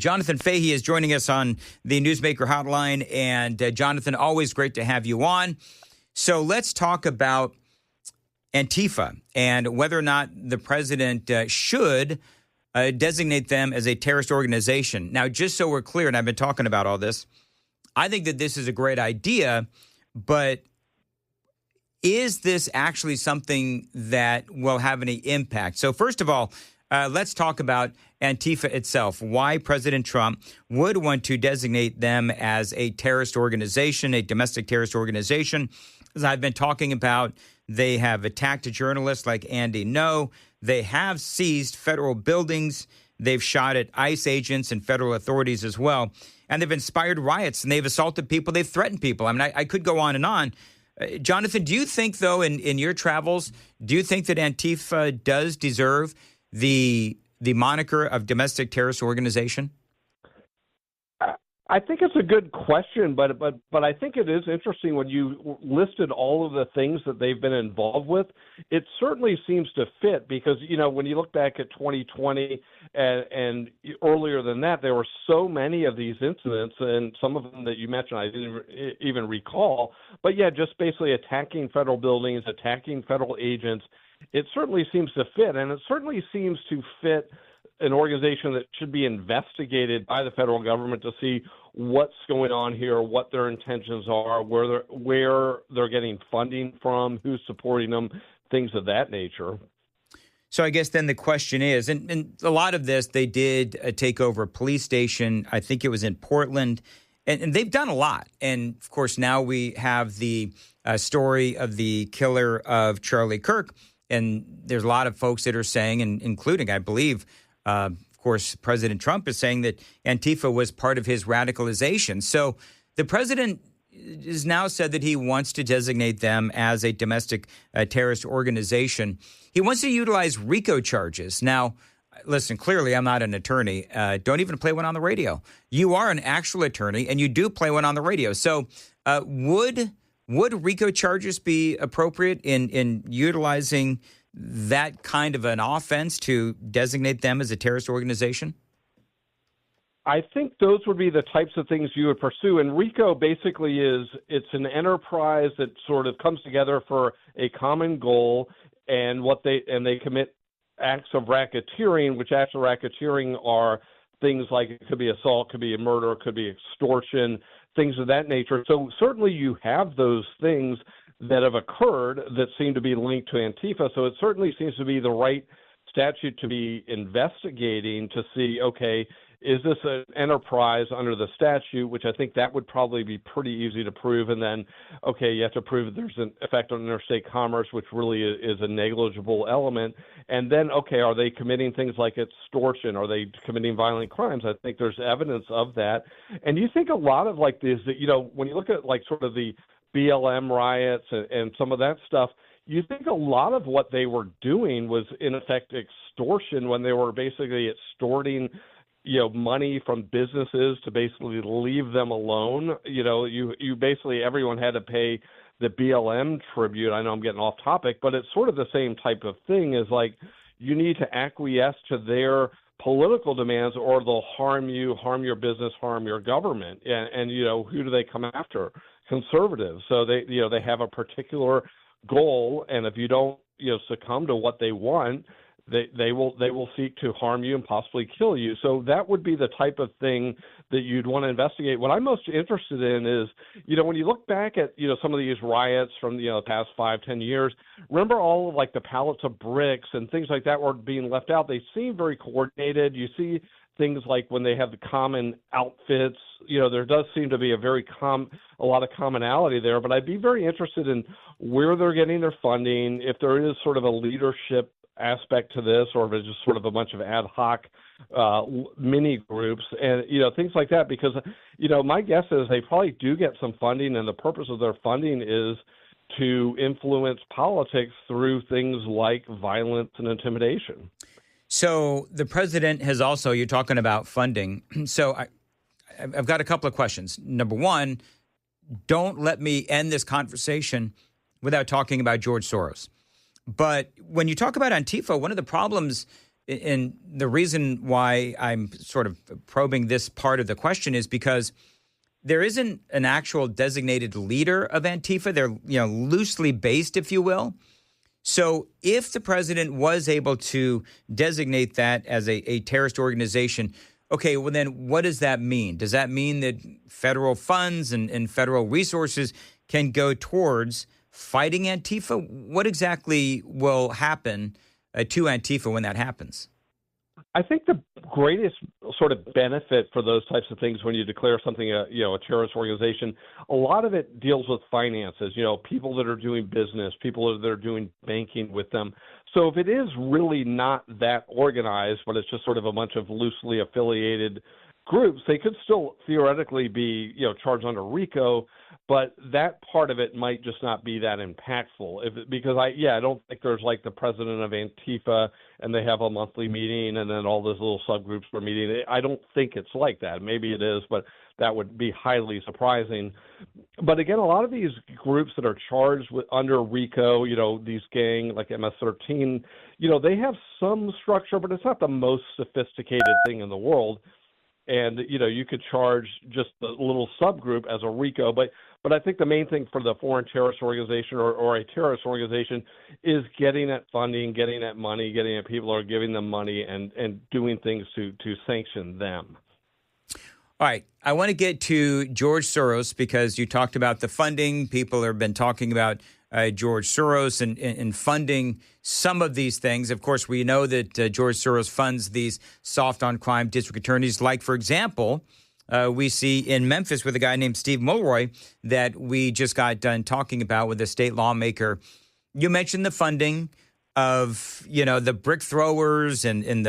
Jonathan Fahey is joining us on the Newsmaker Hotline. And Jonathan, always great to have you on. So let's talk about Antifa and whether or not the president should designate them as a terrorist organization. Now, just so we're clear, and I've been talking about all this, I think that this is a great idea, but is this actually something that will have any impact? So first of all, let's talk about Antifa itself, why President Trump would want to designate them as a terrorist organization, a domestic terrorist organization. As I've been talking about, they have attacked a journalist like Andy Ngo. They have seized federal buildings. They've shot at ICE agents and federal authorities as well. And they've inspired riots, and they've assaulted people. They've threatened people. I mean, I could go on and on. Jonathan, do you think, though, in your travels, do you think that Antifa does deserve the moniker of domestic terrorist organization? I think it's a good question, but I think it is interesting when you listed all of the things that they've been involved with. It certainly seems to fit because, when you look back at 2020 and earlier than that, there were so many of these incidents, and some of them that you mentioned I didn't even recall. But yeah, just basically attacking federal buildings, attacking federal agents. It certainly seems to fit, and it certainly seems to fit an organization that should be investigated by the federal government to see what's going on here, what their intentions are, where they're getting funding from, who's supporting them, things of that nature. So I guess then the question is, and a lot of this, they did take over a police station. I think it was in Portland, and they've done a lot. And, of course, now we have the story of the killer of Charlie Kirk. And there's a lot of folks that are saying, and including, I believe, of course, President Trump is saying that Antifa was part of his radicalization. So the president has now said that he wants to designate them as a domestic terrorist organization. He wants to utilize RICO charges. Now, listen, clearly I'm not an attorney. Don't even play one on the radio. You are an actual attorney, and you do play one on the radio. So would RICO charges be appropriate in utilizing that kind of an offense to designate them as a terrorist organization? I think those would be the types of things you would pursue. And RICO basically it's an enterprise that sort of comes together for a common goal, and they commit acts of racketeering, which acts of racketeering are things like it could be assault, could be a murder, could be extortion, things of that nature. So certainly you have those things that have occurred that seem to be linked to Antifa. So it certainly seems to be the right statute to be investigating to see, okay, is this an enterprise under the statute, which I think that would probably be pretty easy to prove. And then, okay, you have to prove that there's an effect on interstate commerce, which really is a negligible element. And then, okay, are they committing things like extortion? Are they committing violent crimes? I think there's evidence of that. And you think a lot of like this, that, when you look at like sort of the BLM riots and some of that stuff, you think a lot of what they were doing was in effect extortion when they were basically extorting money from businesses to basically leave them alone. You basically, everyone had to pay the BLM tribute. I know I'm getting off topic, but it's sort of the same type of thing is like you need to acquiesce to their political demands or they'll harm you, harm your business, harm your government. And who do they come after? Conservatives. So they have a particular goal. And if you don't, succumb to what they want, they will seek to harm you and possibly kill you. So that would be the type of thing that you'd want to investigate. What I'm most interested in is, when you look back at, some of these riots from, the past 5-10 years, remember all of like the pallets of bricks and things like that were being left out. They seem very coordinated. You see things like when they have the common outfits, there does seem to be a lot of commonality there, but I'd be very interested in where they're getting their funding, if there is sort of a leadership aspect to this, or if it's just sort of a bunch of ad hoc mini groups and, things like that, because, my guess is they probably do get some funding, and the purpose of their funding is to influence politics through things like violence and intimidation. So the president has also, you're talking about funding. So I've got a couple of questions. Number one, don't let me end this conversation without talking about George Soros. But when you talk about Antifa, one of the problems And the reason why I'm sort of probing this part of the question is because there isn't an actual designated leader of Antifa. They're, loosely based, if you will. So if the president was able to designate that as a terrorist organization, okay, well, then what does that mean? Does that mean that federal funds and federal resources can go towards fighting Antifa? What exactly will happen to Antifa when that happens? I think the greatest sort of benefit for those types of things when you declare something a terrorist organization, a lot of it deals with finances, people that are doing business, people that are doing banking with them. So if it is really not that organized, but it's just sort of a bunch of loosely affiliated groups, they could still theoretically be, charged under RICO, but that part of it might just not be that impactful. Because I don't think there's like the president of Antifa and they have a monthly meeting and then all those little subgroups are meeting. I don't think it's like that. Maybe it is, but that would be highly surprising. But again, a lot of these groups that are charged with under RICO, these gang like MS-13, they have some structure, but it's not the most sophisticated thing in the world. And, you could charge just a little subgroup as a RICO. But I think the main thing for the foreign terrorist organization or a terrorist organization is getting that funding, getting that money, getting that people are giving them money and doing things to sanction them. All right. I want to get to George Soros because you talked about the funding. People have been talking about George Soros and funding some of these things. Of course, we know that George Soros funds these soft on crime district attorneys. Like, for example, we see in Memphis with a guy named Steve Mulroy that we just got done talking about with a state lawmaker. You mentioned the funding of, the brick throwers and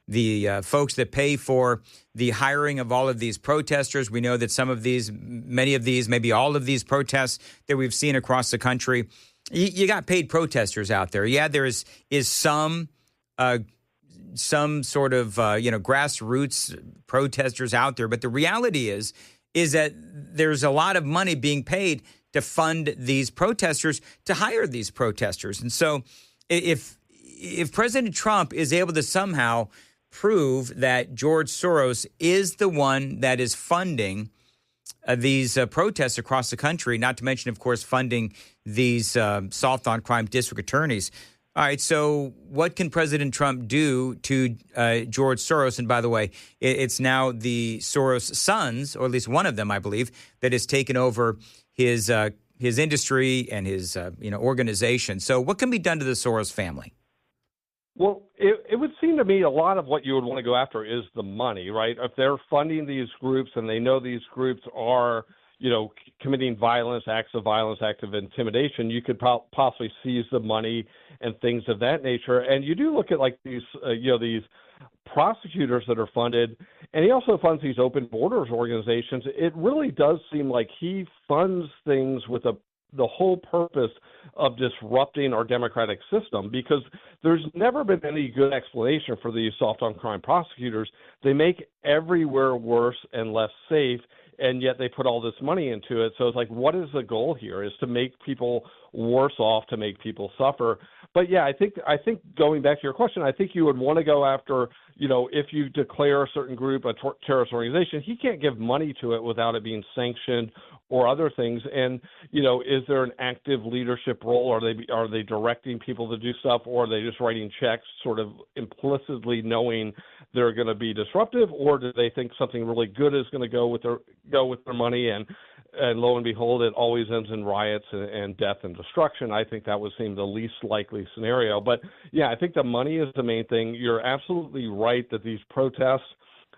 the folks that pay for the hiring of all of these protesters. We know that many of these, maybe all of these protests that we've seen across the country, you got paid protesters out there. Yeah, there is some sort of, grassroots protesters out there. But the reality is that there's a lot of money being paid to fund these protesters, to hire these protesters. And so if President Trump is able to somehow prove that George Soros is the one that is funding these protests across the country, not to mention, of course, funding these soft on crime district attorneys. All right, so what can President Trump do to George Soros? And by the way, it's now the Soros sons, or at least one of them, I believe, that has taken over his industry and his organization. So what can be done to the Soros family? Well, it would seem to me a lot of what you would want to go after is the money, right? If they're funding these groups and they know these groups are, committing violence, acts of intimidation, you could possibly seize the money and things of that nature. And you do look at like these, these prosecutors that are funded, and he also funds these open borders organizations. It really does seem like he funds things with the whole purpose of disrupting our democratic system, because there's never been any good explanation for these soft on crime prosecutors. They make everywhere worse and less safe, and yet they put all this money into it. So it's like, what is the goal here? Is to make people worse off, to make people suffer. But yeah, I think going back to your question, I think you would want to go after, if you declare a certain group a terrorist organization, he can't give money to it without it being sanctioned or other things. And, is there an active leadership role? Are they directing people to do stuff, or are they just writing checks sort of implicitly knowing they're going to be disruptive, or do they think something really good is going to go with their money, and lo and behold, it always ends in riots and death and destruction? I think that would seem the least likely scenario. But yeah, I think the money is the main thing. You're absolutely right that these protests,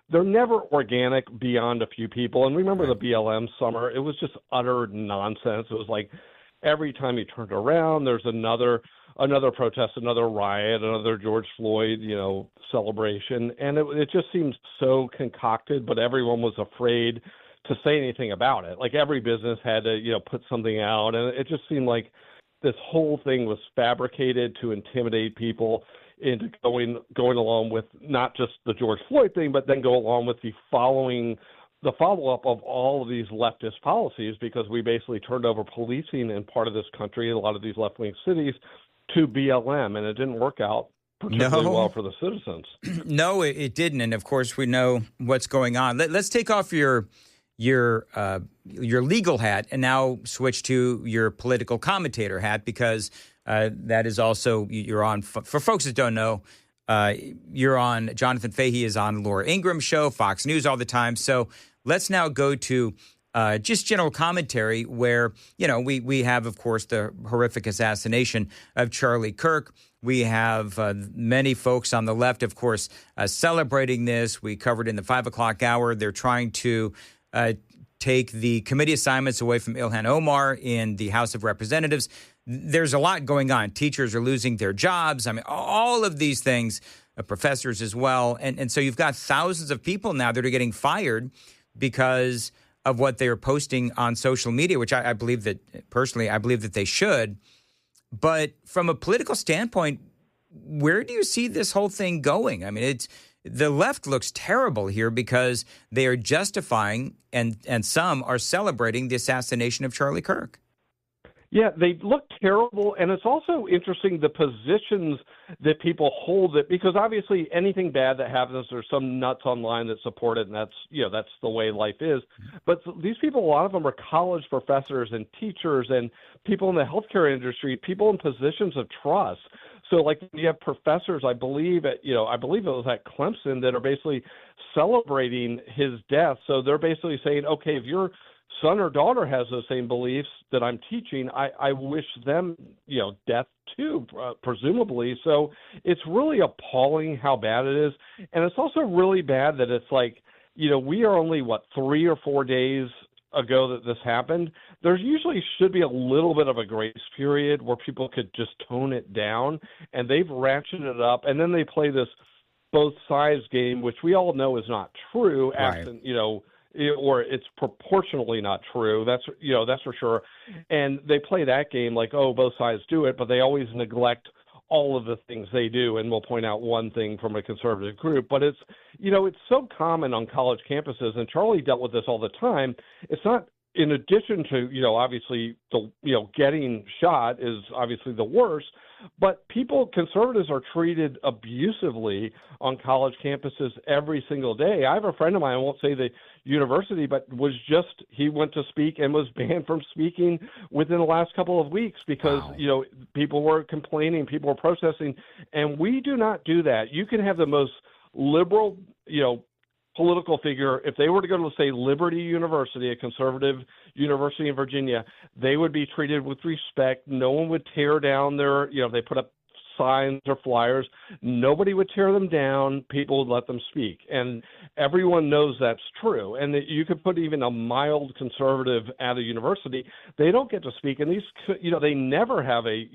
they're never organic beyond a few people. And remember the BLM summer, it was just utter nonsense. It was like every time you turned around, there's another protest, another riot, another George Floyd, celebration. And it just seemed so concocted, but everyone was afraid to say anything about it. Like every business had to, put something out. And it just seemed like this whole thing was fabricated to intimidate people into going along with not just the George Floyd thing, but then go along with the follow-up of all of these leftist policies, because we basically turned over policing in part of this country, a lot of these left-wing cities, to BLM, and it didn't work out particularly well for the citizens. No, it didn't. And of course, we know what's going on. Let's take off your legal hat and now switch to your political commentator hat, because that is also, you're on, for folks that don't know, you're on, Jonathan Fahey is on Laura Ingram's show, Fox News all the time. So let's now go to just general commentary where, we have, of course, the horrific assassination of Charlie Kirk. We have many folks on the left, of course, celebrating this. We covered in the 5 o'clock hour. They're trying to take the committee assignments away from Ilhan Omar in the House of Representatives. There's a lot going on. Teachers are losing their jobs. I mean, all of these things, professors as well. And so you've got thousands of people now that are getting fired because of what they're posting on social media, which I believe that, personally, I believe that they should. But from a political standpoint, where do you see this whole thing going? I mean, the left looks terrible here because they are justifying and some are celebrating the assassination of Charlie Kirk. Yeah, they look terrible, and it's also interesting the positions that people hold it, because obviously anything bad that happens, there's some nuts online that support it, and that's the way life is. But these people, a lot of them are college professors and teachers and people in the healthcare industry, people in positions of trust. So, like, you have professors, I believe it was at Clemson, that are basically celebrating his death. So they're basically saying, okay, if your son or daughter has those same beliefs that I'm teaching, I wish them, death too, presumably. So it's really appalling how bad it is. And it's also really bad that it's like, we are only, 3 or 4 days ago that this happened. There usually should be a little bit of a grace period where people could just tone it down, and they've ratcheted it up. And then they play this both sides game, which we all know is not true, right. Or it's proportionally not true. That's for sure. And they play that game like, oh, both sides do it, but they always neglect all of the things they do. And we'll point out one thing from a conservative group, but it's so common on college campuses, and Charlie dealt with this all the time. It's not, in addition to, obviously getting shot is obviously the worst, but conservatives are treated abusively on college campuses every single day. I have a friend of mine, I won't say the university, but he went to speak and was banned from speaking within the last couple of weeks because, wow. People were complaining, people were protesting, and we do not do that. You can have the most liberal, political figure. If they were to go to, say, Liberty University, a conservative university in Virginia, they would be treated with respect. No one would tear down their, they put up signs or flyers. Nobody would tear them down. People would let them speak. And everyone knows that's true. And that you could put even a mild conservative at a university, they don't get to speak. And these, they never have a,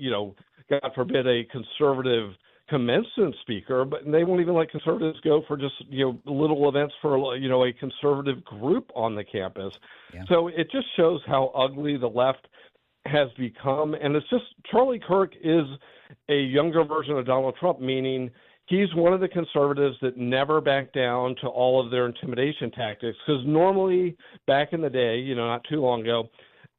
God forbid, a conservative commencement speaker, but they won't even let conservatives go for just, little events for, a conservative group on the campus. Yeah. So it just shows how ugly the left has become. And it's just, Charlie Kirk is a younger version of Donald Trump, meaning he's one of the conservatives that never back down to all of their intimidation tactics. Because normally, back in the day, not too long ago,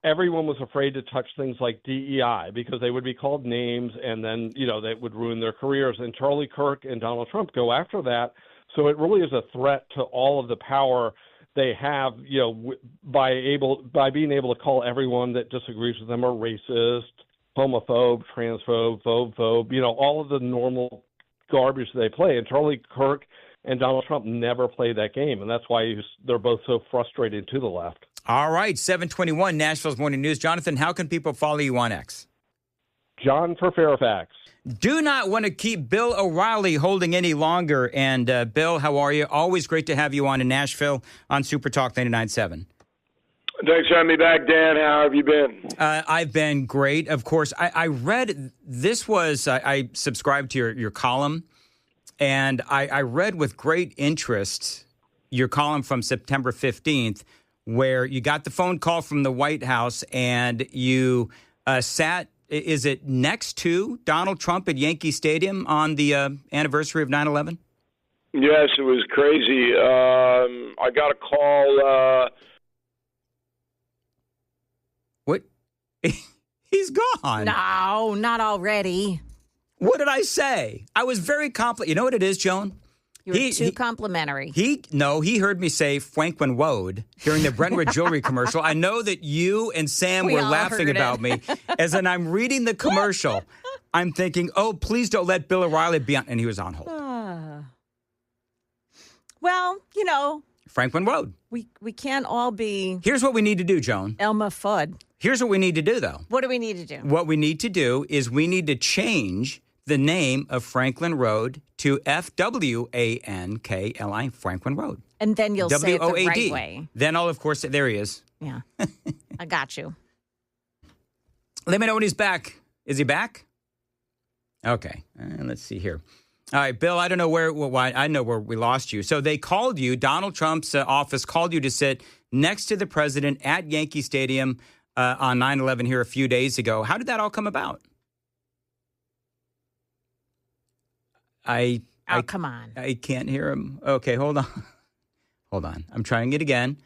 everyone was afraid to touch things like DEI because they would be called names, and then, that would ruin their careers. And Charlie Kirk and Donald Trump go after that. So it really is a threat to all of the power they have, by being able to call everyone that disagrees with them a racist, homophobe, transphobe, phobe, all of the normal garbage they play. And Charlie Kirk and Donald Trump never play that game, and that's why they're both so frustrated to the left. All right, 721 Nashville's Morning News. Jonathan, how can people follow you on X? John for Fairfax. Do not want to keep Bill O'Reilly holding any longer. And Bill, how are you? Always great to have you on in Nashville on Super Talk 99.7. Thanks for having me back, Dan. How have you been? I've been great. Of course, I read, this was, I subscribed to your column, and I read with great interest your column from September 15th, where you got the phone call from the White House and you sat, is it next to Donald Trump at Yankee Stadium on the anniversary of 9/11? Yes, it was crazy. I got a call. What? He's gone. No, not already. What did I say? I was very complimentary. You know what it is, Joan? You were too complimentary. He heard me say Franklin Road during the Brentwood Jewelry commercial. I know that you and Sam were laughing about me. As in, I'm reading the commercial, I'm thinking, oh, please don't let Bill O'Reilly be on. And he was on hold. Well, you know. Franklin Road. We can't all be. Here's what we need to do, Joan. Elmer Fudd. Here's what we need to do, though. What do we need to do? What we need to do is we need to change the name of Franklin Road to F-W-A-N-K-L-I, Franklin Road. And then you'll say it the W-O-A-D. right way. Then I'll, of course, there he is. Yeah. I got you. Let me know when he's back. Is he back? Okay. Let's see here. All right, Bill, I don't know I know where we lost you. So they called you, Donald Trump's office called you to sit next to the president at Yankee Stadium on 9/11 here a few days ago. How did that all come about? Come on. I can't hear him. Okay, hold on. Hold on. I'm trying it again.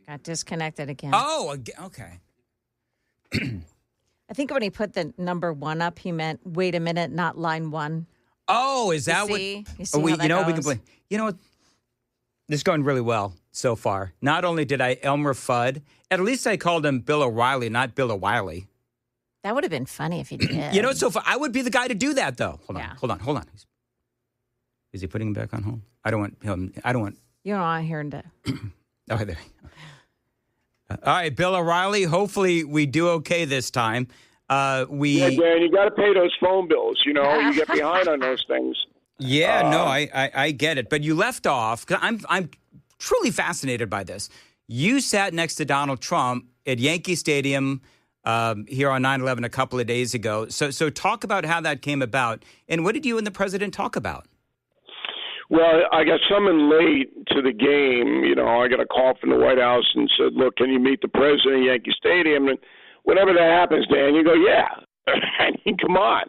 Got disconnected again. Oh, okay. I think when he put the number 1 up, he meant, wait a minute, not line 1. Oh, is that what? You see how that goes? We can play. You know what? This is going really well so far. Not only did I Elmer Fudd, at least I called him Bill O'Reilly, not Bill O'Reilly. That would have been funny if he did. You know what's so fun? I would be the guy to do that, though. Hold on. Is he putting him back on hold? I don't want him. You don't want to hear him to. Oh, there. All right, Bill O'Reilly. Hopefully we do okay this time. Yeah, Dan, you got to pay those phone bills. You know, you get behind on those things. Yeah, no, I get it. But you left off, because I'm truly fascinated by this. You sat next to Donald Trump at Yankee Stadium here on 9/11 a couple of days ago. So talk about how that came about. And what did you and the president talk about? Well, I got summoned late to the game. You know, I got a call from the White House and said, look, can you meet the president at Yankee Stadium? And whenever that happens, Dan, you go, yeah. I mean, come on.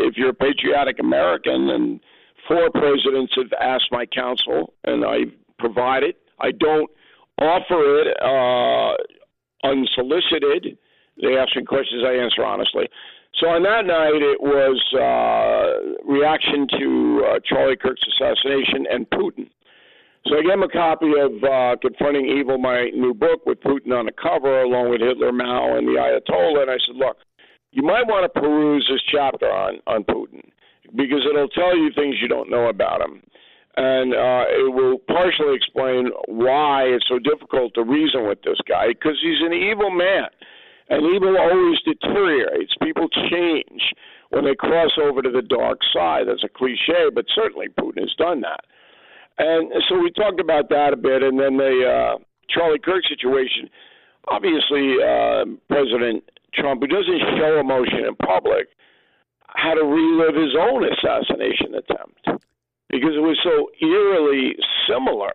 If you're a patriotic American, and 4 presidents have asked my counsel, and I provide it. I don't offer it unsolicited. They ask me questions, I answer honestly. So on that night, it was reaction to Charlie Kirk's assassination and Putin. So I gave him a copy of Confronting Evil, my new book, with Putin on the cover, along with Hitler, Mao, and the Ayatollah. And I said, look, you might want to peruse this chapter on Putin, because it'll tell you things you don't know about him. And it will partially explain why it's so difficult to reason with this guy, because he's an evil man. And evil always deteriorates. People change when they cross over to the dark side. That's a cliche, but certainly Putin has done that. And so we talked about that a bit. And then the Charlie Kirk situation, obviously President Trump, who doesn't show emotion in public, had to relive his own assassination attempt because it was so eerily similar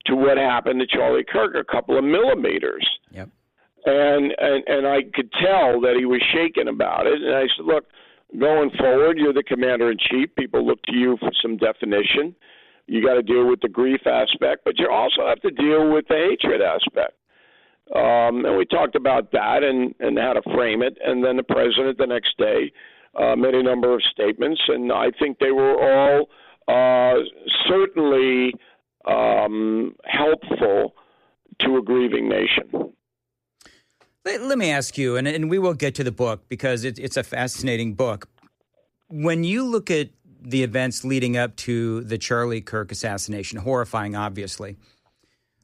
to what happened to Charlie Kirk, a couple of millimeters. Yep. And I could tell that he was shaken about it. And I said, look, going forward, you're the commander-in-chief. People look to you for some definition. You got to deal with the grief aspect, but you also have to deal with the hatred aspect. And we talked about that and how to frame it. And then the president the next day made a number of statements, and I think they were all certainly helpful to a grieving nation. Let me ask you, and we will get to the book because it's a fascinating book. When you look at the events leading up to the Charlie Kirk assassination, horrifying, obviously,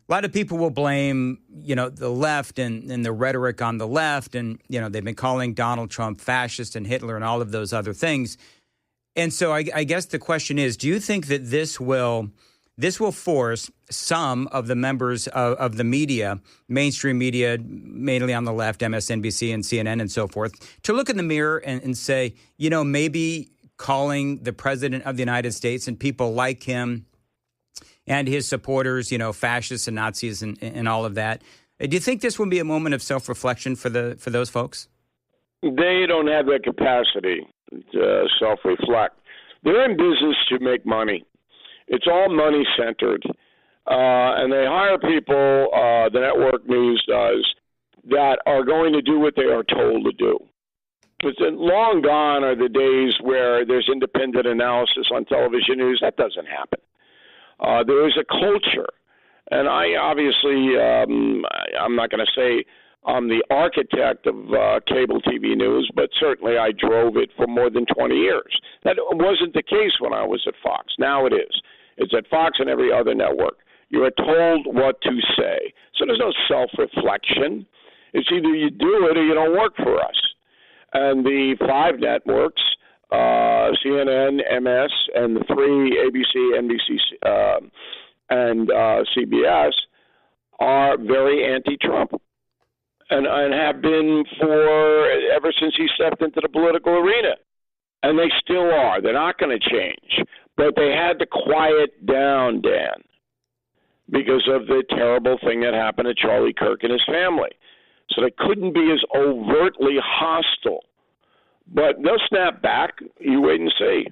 a lot of people will blame, the left and the rhetoric on the left. And, they've been calling Donald Trump fascist and Hitler and all of those other things. And so I guess the question is, do you think that this will force some of the members of the media, mainstream media, mainly on the left, MSNBC and CNN and so forth, to look in the mirror and say, maybe calling the president of the United States and people like him and his supporters, fascists and Nazis and all of that. Do you think this will be a moment of self-reflection for those folks? They don't have that capacity to self-reflect. They're in business to make money. It's all money-centered. And they hire people, the network news does, that are going to do what they are told to do. But then long gone are the days where there's independent analysis on television news. That doesn't happen. There is a culture. And I obviously, I'm not going to say I'm the architect of cable TV news, but certainly I drove it for more than 20 years. That wasn't the case when I was at Fox. Now it is. It's at Fox and every other network. You are told what to say. So there's no self-reflection. It's either you do it or you don't work for us. And the 5 networks, CNN, MS, and the 3, ABC, NBC, and CBS, are very anti-Trump and have been ever since he stepped into the political arena. And they still are. They're not going to change. But they had to quiet down, Dan, because of the terrible thing that happened to Charlie Kirk and his family. So they couldn't be as overtly hostile. But they'll snap back. You wait and see.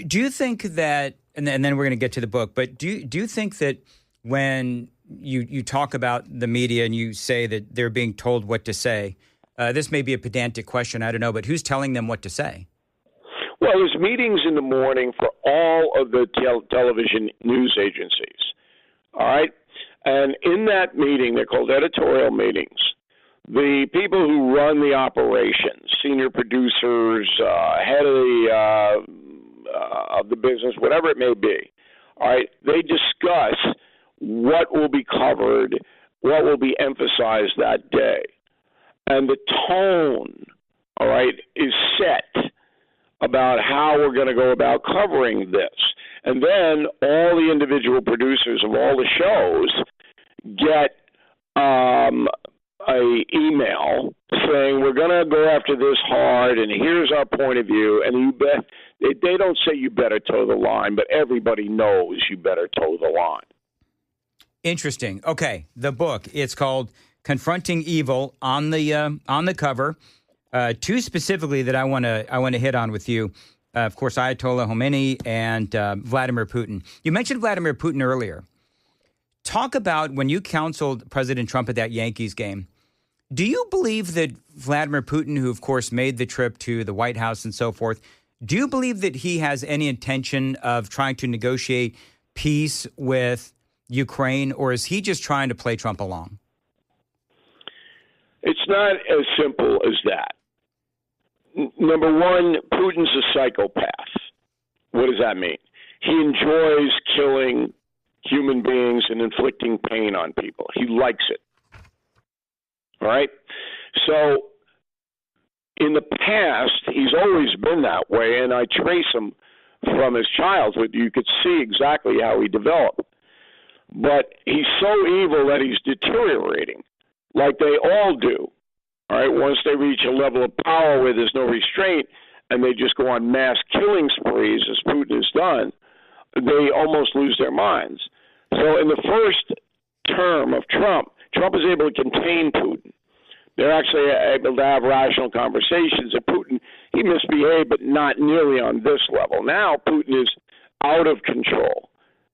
Do you think that, and then we're going to get to the book, but do you think that when you talk about the media and you say that they're being told what to say, this may be a pedantic question, I don't know, but who's telling them what to say? Well, there's meetings in the morning for all of the television news agencies, all right? And in that meeting, they're called editorial meetings. The people who run the operations, senior producers, head of the business, whatever it may be, all right, they discuss what will be covered, what will be emphasized that day. And the tone, all right, is set about how we're going to go about covering this. And then all the individual producers of all the shows get a email saying we're going to go after this hard and here's our point of view. And you bet they don't say you better toe the line, but everybody knows you better toe the line. Interesting. Okay, the book, it's called Confronting Evil. On the cover, 2 specifically that I want to hit on with you. Of course, Ayatollah Khomeini and Vladimir Putin. You mentioned Vladimir Putin earlier. Talk about when you counseled President Trump at that Yankees game. Do you believe that Vladimir Putin, who of course made the trip to the White House and so forth, do you believe that he has any intention of trying to negotiate peace with Ukraine, or is he just trying to play Trump along? It's not as simple as that. Number one, Putin's a psychopath. What does that mean? He enjoys killing human beings and inflicting pain on people. He likes it. All right? So in the past, he's always been that way, and I trace him from his childhood. You could see exactly how he developed. But he's so evil that he's deteriorating, like they all do. All right, once they reach a level of power where there's no restraint and they just go on mass killing sprees, as Putin has done, they almost lose their minds. So in the first term of Trump is able to contain Putin. They're actually able to have rational conversations. And Putin, he misbehaved, but not nearly on this level. Now Putin is out of control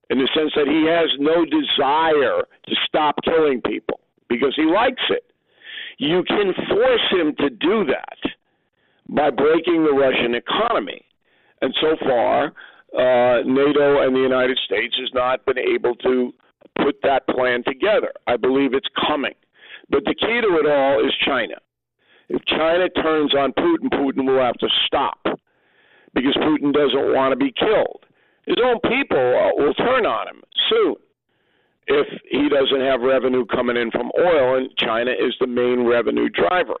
in the sense that he has no desire to stop killing people because he likes it. You can force him to do that by breaking the Russian economy. And so far, NATO and the United States has not been able to put that plan together. I believe it's coming. But the key to it all is China. If China turns on Putin, Putin will have to stop because Putin doesn't want to be killed. His own people will turn on him soon if he doesn't have revenue coming in from oil, and China is the main revenue driver.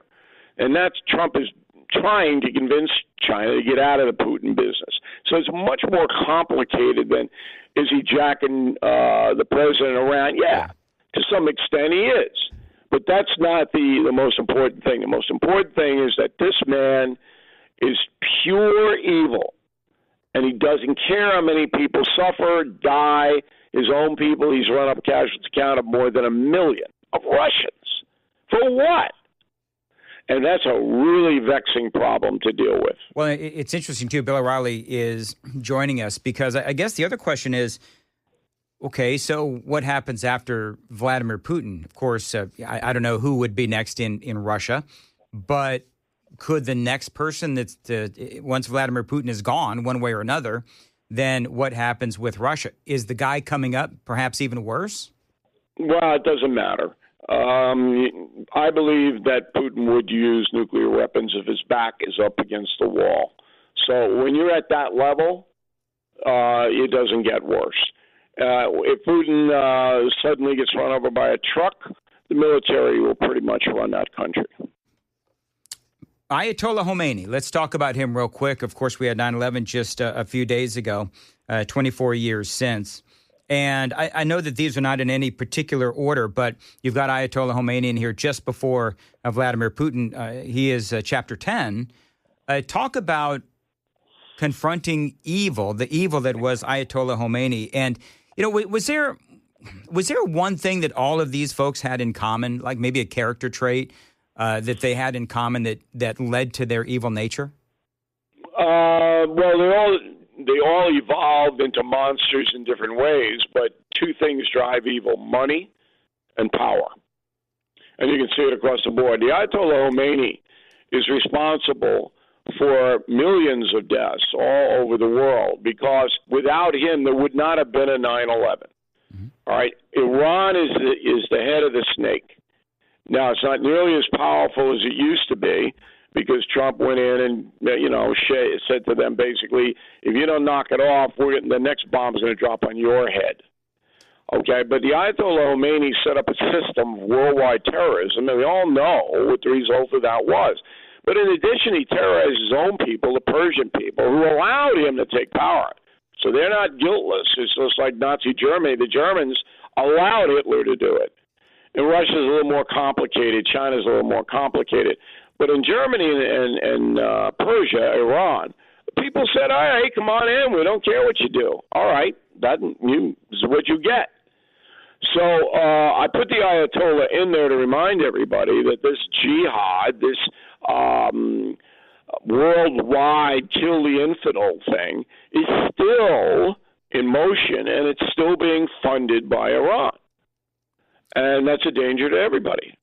And that's Trump is trying to convince China to get out of the Putin business. So it's much more complicated than is he jacking the president around? Yeah, to some extent he is. But that's not the most important thing. The most important thing is that this man is pure evil, and he doesn't care how many people suffer, die, his own people. He's run up a casualty count of more than 1 million of Russians. For what? And that's a really vexing problem to deal with. Well, it's interesting, too. Bill O'Reilly is joining us because I guess the other question is, okay, so what happens after Vladimir Putin? Of course, I don't know who would be next in Russia, but could the next person once Vladimir Putin is gone, one way or another, then what happens with Russia? Is the guy coming up perhaps even worse? Well, it doesn't matter. I believe that Putin would use nuclear weapons if his back is up against the wall. So when you're at that level, it doesn't get worse. If Putin suddenly gets run over by a truck, the military will pretty much run that country. Ayatollah Khomeini, let's talk about him real quick. Of course, we had 9/11 just a few days ago, 24 years since. And I know that these are not in any particular order, but you've got Ayatollah Khomeini in here just before Vladimir Putin. He is chapter 10. Talk about confronting evil, the evil that was Ayatollah Khomeini. And, was there one thing that all of these folks had in common, like maybe a character trait that they had in common that led to their evil nature? Well, they all evolved into monsters in different ways, but two things drive evil: money and power. And you can see it across the board. The Ayatollah Khomeini is responsible for millions of deaths all over the world because without him, there would not have been a 9/11. Mm-hmm. All right? Iran is the head of the snake. Now, it's not nearly as powerful as it used to be because Trump went in and, said to them basically, if you don't knock it off, the next bomb is going to drop on your head. Okay, but the Ayatollah Khomeini set up a system of worldwide terrorism, and we all know what the result of that was. But in addition, he terrorized his own people, the Persian people, who allowed him to take power. So they're not guiltless. It's just like Nazi Germany. The Germans allowed Hitler to do it. And Russia's a little more complicated. China's a little more complicated. But in Germany and Persia, Iran, people said, all right, come on in. We don't care what you do. All right, this is what you get. So I put the Ayatollah in there to remind everybody that this jihad, this worldwide kill the infidel thing, is still in motion, and it's still being funded by Iran. And that's a danger to everybody.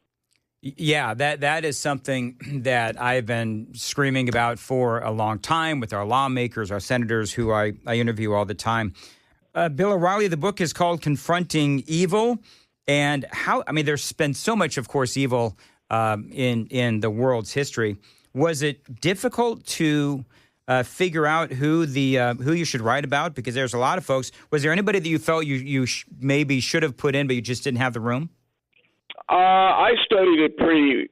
Yeah, that is something that I've been screaming about for a long time with our lawmakers, our senators, who I interview all the time. Bill O'Reilly, the book is called Confronting Evil. And there's been so much, of course, evil in the world's history. Was it difficult to figure out who you should write about? Because there's a lot of folks. Was there anybody that you felt you maybe should have put in, but you just didn't have the room? I studied it pretty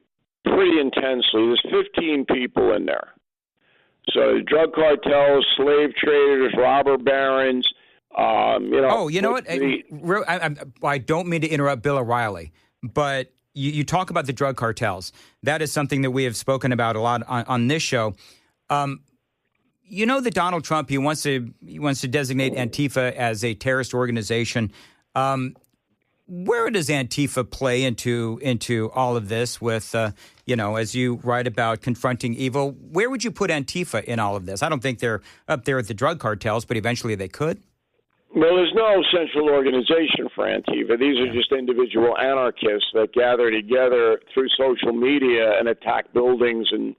intensely. There's 15 people in there. So drug cartels, slave traders, robber barons. Oh, you know what? I don't mean to interrupt Bill O'Reilly, but you talk about the drug cartels. That is something that we have spoken about a lot on this show. You know that Donald Trump, he wants to designate Antifa as a terrorist organization. Where does Antifa play into all of this with, as you write about confronting evil? Where would you put Antifa in all of this? I don't think they're up there with the drug cartels, but eventually they could. Well, there's no central organization for Antifa. These are just individual anarchists that gather together through social media and attack buildings and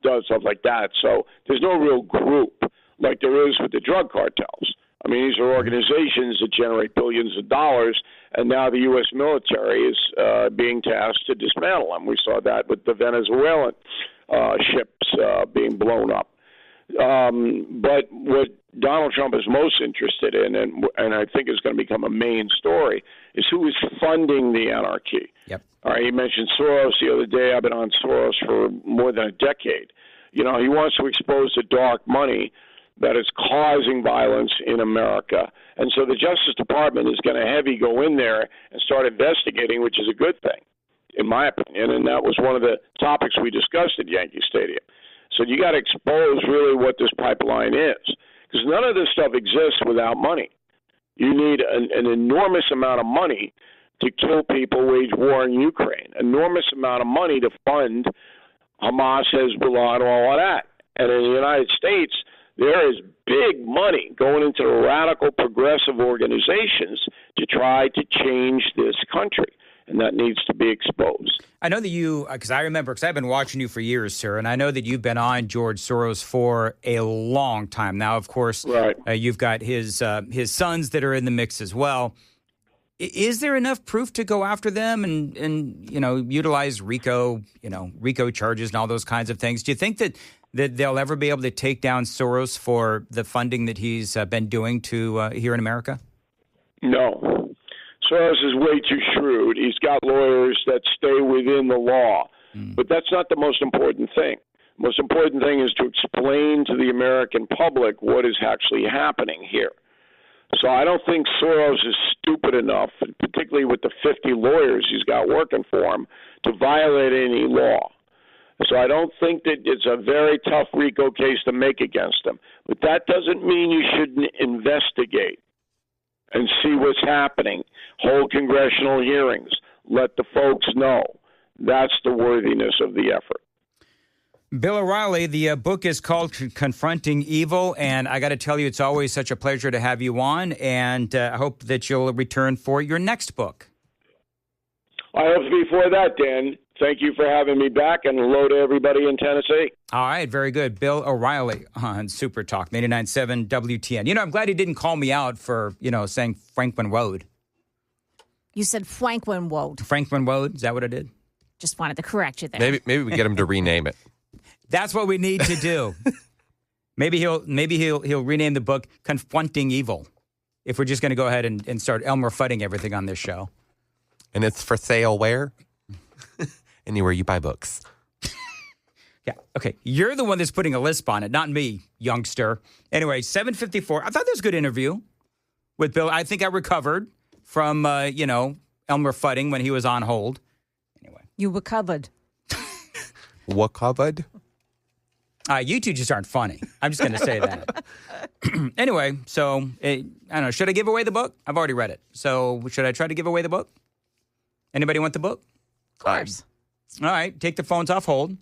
does stuff like that. So there's no real group like there is with the drug cartels. I mean, these are organizations that generate billions of dollars, and now the U.S. military is being tasked to dismantle them. We saw that with the Venezuelan ships being blown up. But what Donald Trump is most interested in, and I think is going to become a main story, is who is funding the anarchy. Yep. All right, he mentioned Soros the other day. I've been on Soros for more than a decade. He wants to expose the dark money that is causing violence in America. And so the Justice Department is going to go in there and start investigating, which is a good thing, in my opinion. And that was one of the topics we discussed at Yankee Stadium. So you got to expose really what this pipeline is, because none of this stuff exists without money. You need an enormous amount of money to kill people, wage war in Ukraine, enormous amount of money to fund Hamas, Hezbollah, and all of that. And in the United States, there is big money going into the radical progressive organizations to try to change this country. and that needs to be exposed. I know that you, because I remember, because I've been watching you for years, sir, and I know that you've been on George Soros for a long time now. Of course, Right. You've got his sons that are in the mix as well. Is there enough proof to go after them and utilize RICO charges and all those kinds of things? Do you think that they'll ever be able to take down Soros for the funding that he's been doing to here in America? No. Soros is way too shrewd. He's got lawyers that stay within the law. But that's not the most important thing. The most important thing is to explain to the American public what is actually happening here. So I don't think Soros is stupid enough, particularly with the 50 lawyers he's got working for him, to violate any law. So I don't think that it's a very tough RICO case to make against him. But that doesn't mean you shouldn't investigate and see what's happening. Hold congressional hearings. Let the folks know. That's the worthiness of the effort. Bill O'Reilly, the book is called Confronting Evil, and I got to tell you, it's always such a pleasure to have you on, and I hope that you'll return for your next book. I hope to be for that, Dan. Thank you for having me back, and hello to everybody in Tennessee. All right, very good. Bill O'Reilly on Super Talk, 89.7 WTN. I'm glad he didn't call me out for, saying Franklin Road. You said Franklin Road. Franklin Road, is that what I did? Just wanted to correct you there. Maybe we get him to rename it. That's what we need to do. Maybe he'll rename the book Confronting Evil if we're just going to go ahead and start Elmer Fudding everything on this show. And it's for sale where? Anywhere you buy books. Yeah. Okay. You're the one that's putting a lisp on it, not me, youngster. Anyway, 7:54. I thought that was a good interview with Bill. I think I recovered from, Elmer Fudding when he was on hold. Anyway. You recovered. What covered? You two just aren't funny. I'm just going to say that. Anyway, so, I don't know. Should I give away the book? I've already read it. So should I try to give away the book? Anybody want the book? Of course. All right. Take the phones off hold.